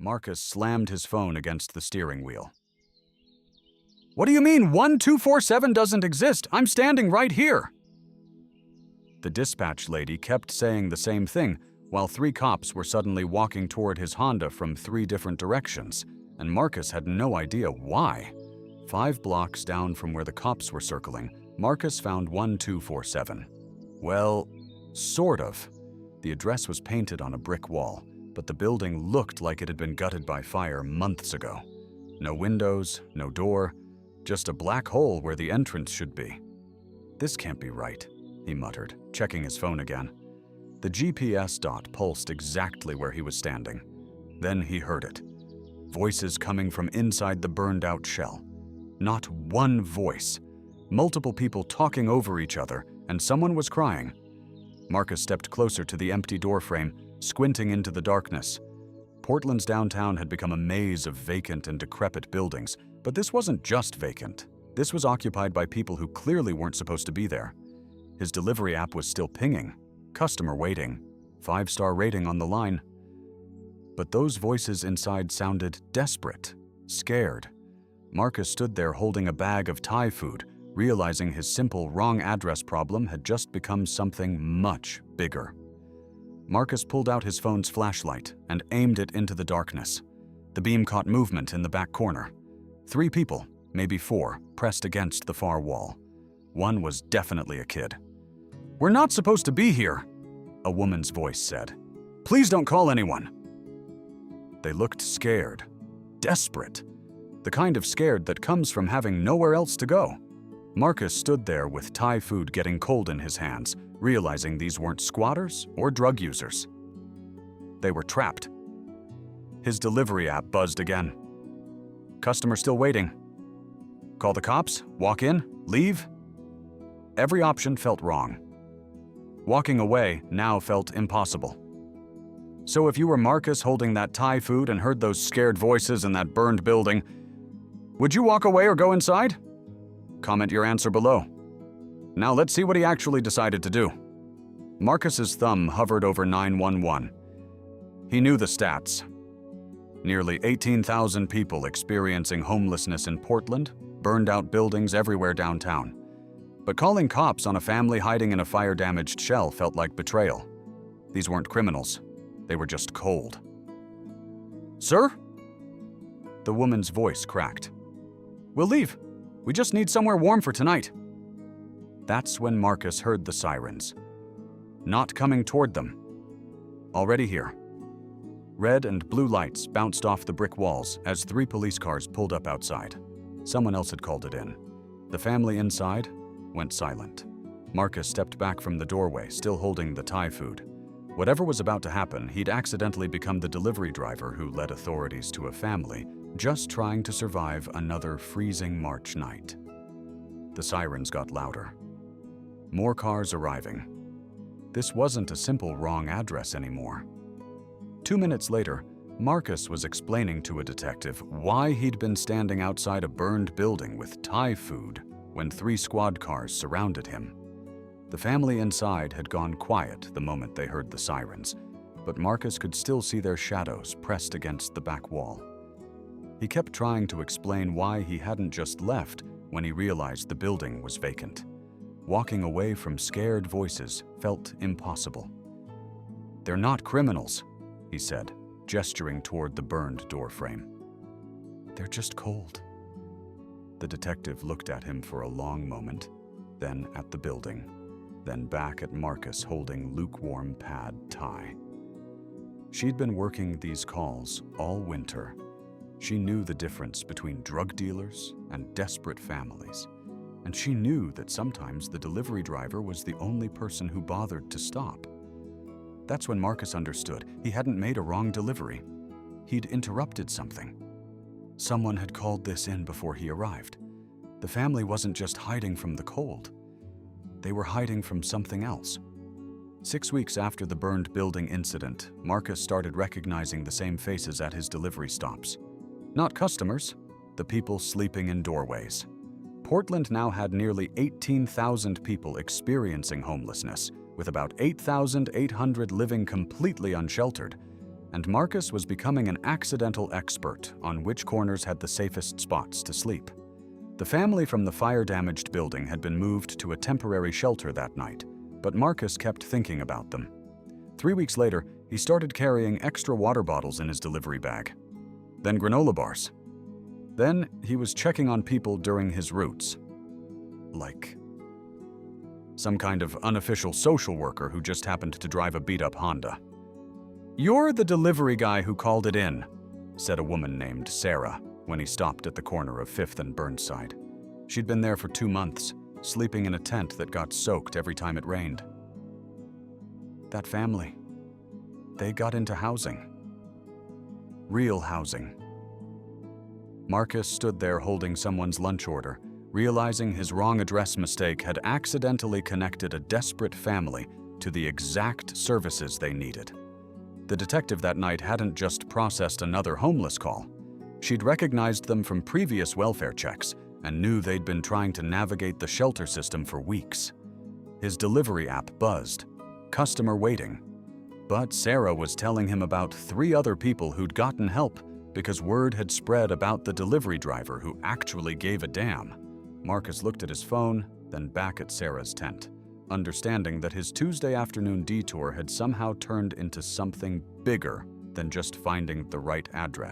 Marcus slammed his phone against the steering wheel. "What do you mean 1247 doesn't exist? I'm standing right here!" The dispatch lady kept saying the same thing, while 3 cops were suddenly walking toward his Honda from 3 different directions, and Marcus had no idea why. 5 blocks down from where the cops were circling, Marcus found 1247. Well, sort of. The address was painted on a brick wall, but the building looked like it had been gutted by fire months ago. No windows, no door, just a black hole where the entrance should be. "This can't be right," he muttered, checking his phone again. The GPS dot pulsed exactly where he was standing. Then he heard it. Voices coming from inside the burned-out shell. Not one voice. Multiple people talking over each other, and someone was crying. Marcus stepped closer to the empty doorframe, squinting into the darkness. Portland's downtown had become a maze of vacant and decrepit buildings, but this wasn't just vacant. This was occupied by people who clearly weren't supposed to be there. His delivery app was still pinging. Customer waiting. 5-star rating on the line. But those voices inside sounded desperate, scared. Marcus stood there holding a bag of Thai food, realizing his simple wrong address problem had just become something much bigger. Marcus pulled out his phone's flashlight and aimed it into the darkness. The beam caught movement in the back corner. 3 people, maybe 4, pressed against the far wall. One was definitely a kid. "We're not supposed to be here," a woman's voice said. "Please don't call anyone." They looked scared, desperate, the kind of scared that comes from having nowhere else to go. Marcus stood there with Thai food getting cold in his hands, realizing these weren't squatters or drug users. They were trapped. His delivery app buzzed again. "Customer still waiting. Call the cops? Walk in? Leave?" Every option felt wrong. Walking away now felt impossible. So if you were Marcus holding that Thai food and heard those scared voices in that burned building, would you walk away or go inside? Comment your answer below. Now let's see what he actually decided to do. Marcus's thumb hovered over 911. He knew the stats. Nearly 18,000 people experiencing homelessness in Portland, burned out buildings everywhere downtown. But calling cops on a family hiding in a fire-damaged shell felt like betrayal. These weren't criminals. They were just cold. "Sir?" The woman's voice cracked. "We'll leave. We just need somewhere warm for tonight." That's when Marcus heard the sirens. Not coming toward them. Already here. Red and blue lights bounced off the brick walls as 3 police cars pulled up outside. Someone else had called it in. The family inside went silent. Marcus stepped back from the doorway, still holding the Thai food. Whatever was about to happen, he'd accidentally become the delivery driver who led authorities to a family just trying to survive another freezing March night. The sirens got louder. More cars arriving. This wasn't a simple wrong address anymore. 2 minutes later, Marcus was explaining to a detective why he'd been standing outside a burned building with Thai food when 3 squad cars surrounded him. The family inside had gone quiet the moment they heard the sirens, but Marcus could still see their shadows pressed against the back wall. He kept trying to explain why he hadn't just left when he realized the building was vacant. Walking away from scared voices felt impossible. "They're not criminals," he said, gesturing toward the burned doorframe. "They're just cold." The detective looked at him for a long moment, then at the building, then back at Marcus holding lukewarm pad Thai. She'd been working these calls all winter. She knew the difference between drug dealers and desperate families, and she knew that sometimes the delivery driver was the only person who bothered to stop. That's when Marcus understood he hadn't made a wrong delivery. He'd interrupted something. Someone had called this in before he arrived. The family wasn't just hiding from the cold. They were hiding from something else. 6 weeks after the burned building incident, Marcus started recognizing the same faces at his delivery stops. Not customers, the people sleeping in doorways. Portland now had nearly 18,000 people experiencing homelessness, with about 8,800 living completely unsheltered. and Marcus was becoming an accidental expert on which corners had the safest spots to sleep. The family from the fire-damaged building had been moved to a temporary shelter that night, but Marcus kept thinking about them. 3 weeks later, he started carrying extra water bottles in his delivery bag. Then granola bars. Then he was checking on people during his routes. Like some kind of unofficial social worker who just happened to drive a beat-up Honda. "You're the delivery guy who called it in," said a woman named Sarah when he stopped at the corner of 5th and Burnside. She'd been there for 2 months, sleeping in a tent that got soaked every time it rained. That family, they got into housing. Real housing. Marcus stood there holding someone's lunch order, realizing his wrong address mistake had accidentally connected a desperate family to the exact services they needed. The detective that night hadn't just processed another homeless call. She'd recognized them from previous welfare checks and knew they'd been trying to navigate the shelter system for weeks. His delivery app buzzed, "Customer waiting." But Sarah was telling him about 3 other people who'd gotten help because word had spread about the delivery driver who actually gave a damn. Marcus looked at his phone, then back at Sarah's tent, understanding that his Tuesday afternoon detour had somehow turned into something bigger than just finding the right address.